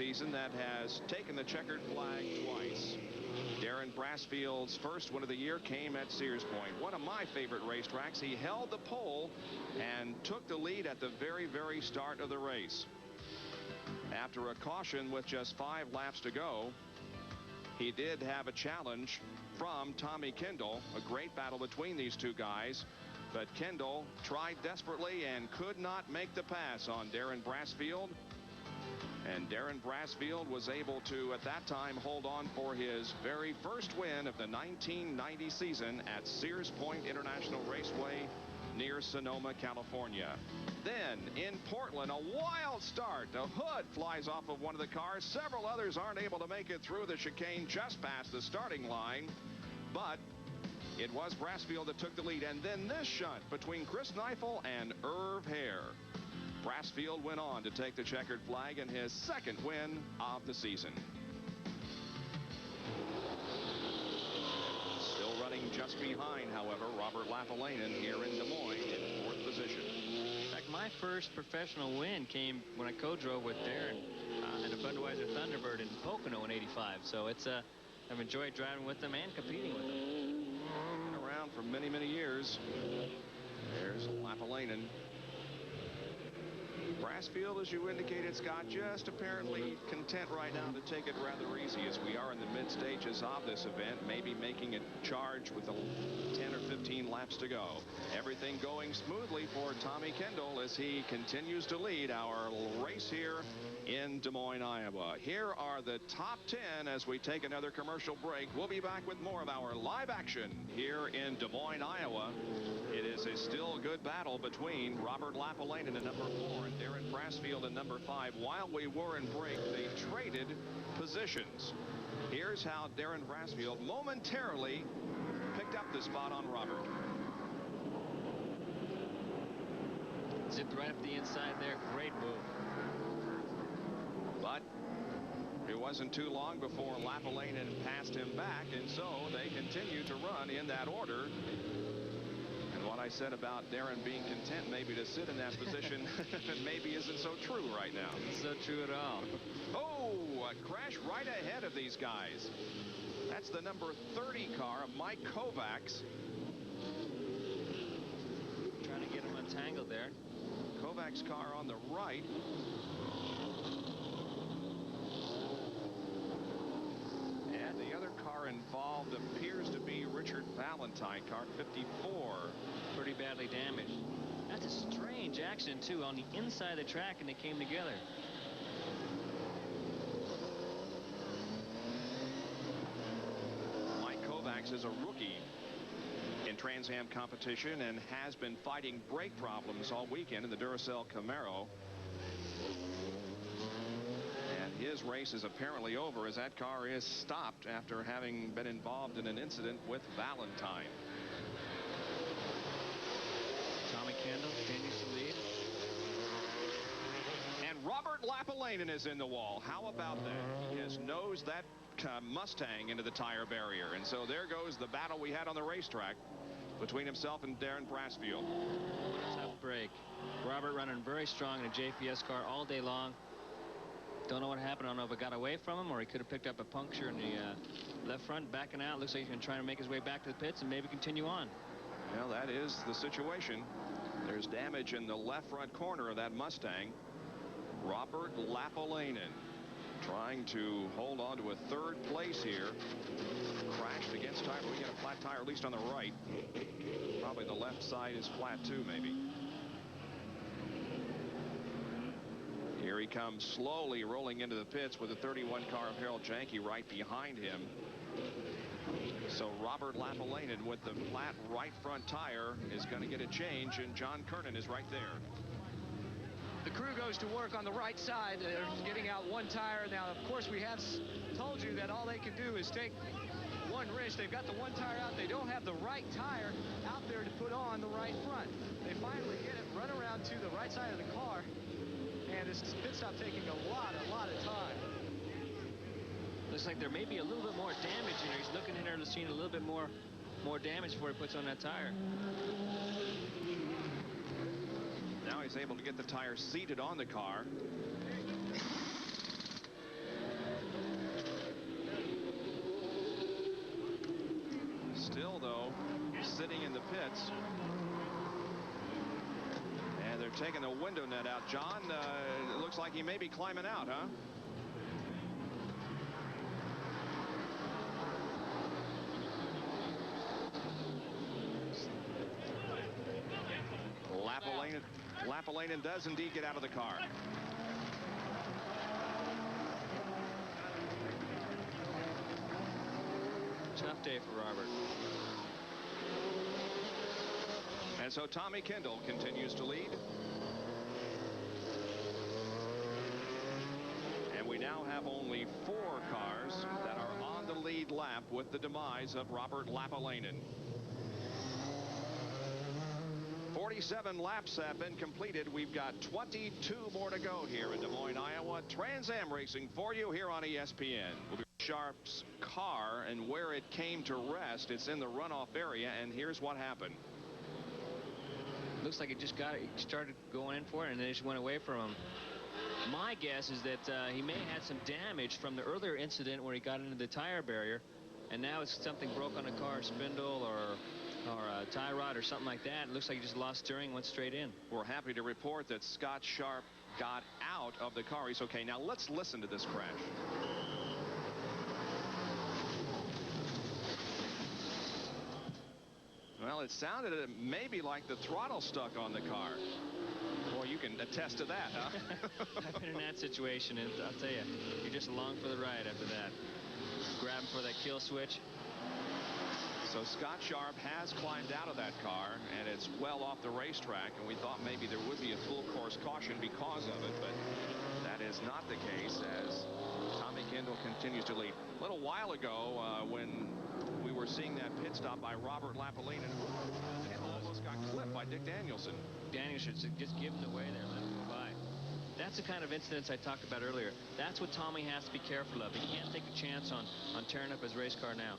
season that has taken the checkered flag twice. Darren Brassfield's first win of the year came at Sears Point, one of my favorite racetracks. He held the pole and took the lead at the very start of the race. After a caution with just 5 laps to go, he did have a challenge from Tommy Kendall. A great battle between these two guys, but Kendall tried desperately and could not make the pass on Darren Brassfield. And Darren Brassfield was able to, at that time, hold on for his very first win of the 1990 season at Sears Point International Raceway near Sonoma, California. Then in Portland, a wild start. The hood flies off of one of the cars. Several others aren't able to make it through the chicane just past the starting line, but it was Brassfield that took the lead. And then this shunt between Chris Neifel and Irv Hare. Brassfield went on to take the checkered flag in his second win of the season. Still running just behind, however, Robert Lapalainen here in Des Moines in 4th position. In fact, my first professional win came when I co-drove with Darren in a Budweiser Thunderbird in Pocono in '85. So it's I've enjoyed driving with them and competing with them. Been around for many years. There's Lapalainen. Brassfield, as you indicated, Scott, just apparently content right now to take it rather easy as we are in the mid stages of this event, maybe making a charge with 10 or 15 laps to go. Everything going smoothly for Tommy Kendall as he continues to lead our race here in Des Moines, Iowa. Here are the top 10 as we take another commercial break. We'll be back with more of our live action here in Des Moines, Iowa. It is a still good battle between Robert Lapalainen at number 4 and Darren Brassfield at number 5. While we were in break, they traded positions. Here's how Darren Brassfield momentarily picked up the spot on Robert. Zipped right up the inside there. Great move. But it wasn't too long before Lapalainen passed him back, and so they continue to run in that order. And what I said about Darren being content maybe to sit in that position maybe isn't so true right now. It's so true at all. Oh, a crash right ahead of these guys. That's the number 30 car of Mike Kovacs. Trying to get him untangled there. Kovacs' car on the right. And the other car involved appears to be Richard Valentine, car 54. Pretty badly damaged. That's a strange accident, too, on the inside of the track, and they came together. Mike Kovacs is a rookie in Trans Am competition and has been fighting brake problems all weekend in the Duracell Camaro. And his race is apparently over as that car is stopped after having been involved in an incident with Valentine. Tommy Kendall continues to lead. And Robert Lapalainen is in the wall. How about that? He has nosed that Mustang into the tire barrier. And so there goes the battle we had on the racetrack between himself and Darren Brassfield. Tough break. Robert running very strong in a JPS car all day long. Don't know what happened. I don't know if it got away from him or he could have picked up a puncture in the left front, backing out. Looks like he's going to try to make his way back to the pits and maybe continue on. Well, that is the situation. There's damage in the left front corner of that Mustang. Robert Lapalainen trying to hold on to a 3rd place here. Crashed against tire. We get a flat tire, at least on the right. Probably the left side is flat too, maybe. Here he comes slowly rolling into the pits with the 31 car of Harold Janke right behind him. So Robert Lapalainen with the flat right front tire is going to get a change, and John Kernan is right there. The crew goes to work on the right side. They're getting out one tire. Now, of course, we have told you that all they can do is take one wrench. They've got the one tire out. They don't have the right tire out there to put on the right front. They finally get it, run around to the right side of the car, and this pit stop taking a lot of time. Looks like there may be a little bit more damage in here. He's looking in there to see a little bit more damage before he puts on that tire. Now he's able to get the tire seated on the car. the pits. And they're taking the window net out. John, it looks like he may be climbing out, huh? Lapalainen does indeed get out of the car. Tough day for Robert. And so Tommy Kendall continues to lead. And we now have only 4 cars that are on the lead lap with the demise of Robert Lapalainen. 47 laps have been completed. We've got 22 more to go here in Des Moines, Iowa. Trans Am racing for you here on ESPN. We'll be Sharp's car and where it came to rest. It's in the runoff area, and here's what happened. Looks like it just started going in for it, and then it just went away from him. My guess is that he may have had some damage from the earlier incident where he got into the tire barrier, and now it's something broke on the car, spindle or a tie rod or something like that. It looks like he just lost steering, went straight in. We're happy to report that Scott Sharp got out of the car. He's okay. Now let's listen to this crash. Well, it sounded maybe like the throttle stuck on the car. Boy, you can attest to that, huh? I've been in that situation, and I'll tell you, you're just along for the ride after that. Grabbing for that kill switch. So Scott Sharp has climbed out of that car, and it's well off the racetrack, and we thought maybe there would be a full course caution because of it, but that is not the case as Tommy Kendall continues to lead. A little while ago, when we were seeing that pit stop by Robert Lapalainen, Kendall almost got clipped by Dick Danielson. Danielson just give him away there, let him go by. That's the kind of incidents I talked about earlier. That's what Tommy has to be careful of. He can't take a chance on tearing up his race car now.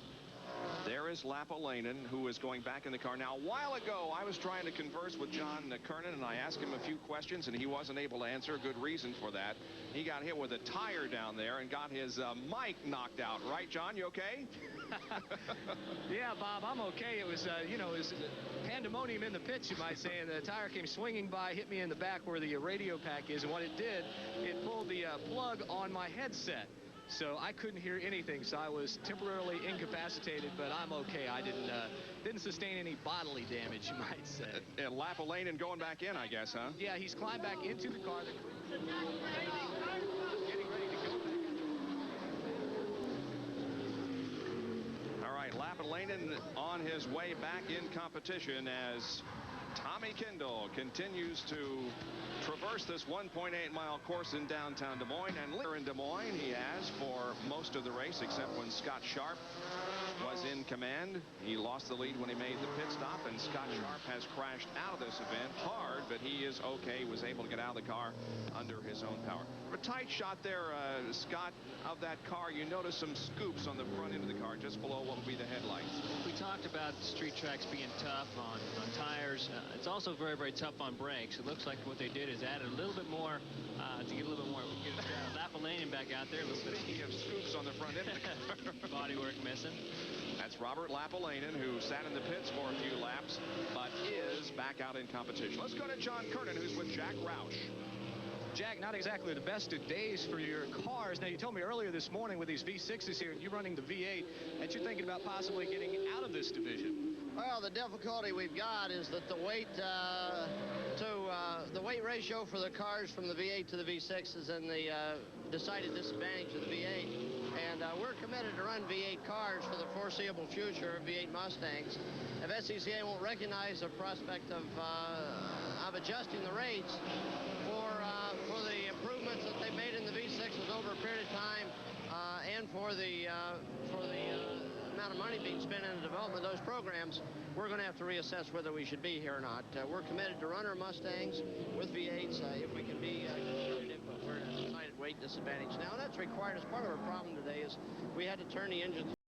There is Lapalainen, who is going back in the car. Now, a while ago, I was trying to converse with John Kernan, and I asked him a few questions, and he wasn't able to answer. A good reason for that. He got hit with a tire down there and got his mic knocked out. Right, John? You okay? Yeah, Bob, I'm okay. It was, you know, it was pandemonium in the pits, you might say. And the tire came swinging by, hit me in the back where the radio pack is. And what it did, it pulled the plug on my headset. So I couldn't hear anything, so I was temporarily incapacitated, but I'm okay. I didn't sustain any bodily damage, you might say. And Lapalainen going back in, I guess, huh? Yeah, he's climbed back into the car. Getting ready to go back. All right, Lapalainen on his way back in competition as Tommy Kendall continues to traverse this 1.8-mile course in downtown Des Moines, and later in Des Moines he has for most of the race, except when Scott Sharp was in command. He lost the lead when he made the pit stop, and Scott Sharp has crashed out of this event hard, but he is okay. He was able to get out of the car under his own power. A tight shot there, Scott, of that car. You notice some scoops on the front end of the car just below what will be the headlights. We talked about street tracks being tough on tires. It's also very, very tough on brakes. It looks like what they did is added a little bit more to get a little bit more. Get Lapalainen back out there. Speaking of scoops on the front end of the car. Bodywork missing. That's Robert Lapalainen, who sat in the pits for a few laps, but is back out in competition. Let's go to John Kernan, who's with Jack Roush. Jack, not exactly the best of days for your cars. Now, you told me earlier this morning with these V6s here, and you running the V8, that you're thinking about possibly getting out of this division. Well, the difficulty we've got is that the weight the weight ratio for the cars from the V8 to the V6 is in the decided disadvantage of the V8. And we're committed to run V8 cars for the foreseeable future of V8 Mustangs. If SCCA won't recognize the prospect of adjusting the rates for the improvements that they've made in the V6s over a period of time, and for the amount of money being spent in the development of those programs, we're going to have to reassess whether we should be here or not. We're committed to run our Mustangs with V8s if we can be competitive, but we're at a decided weight disadvantage now. And that's required as part of our problem today is we had to turn the engines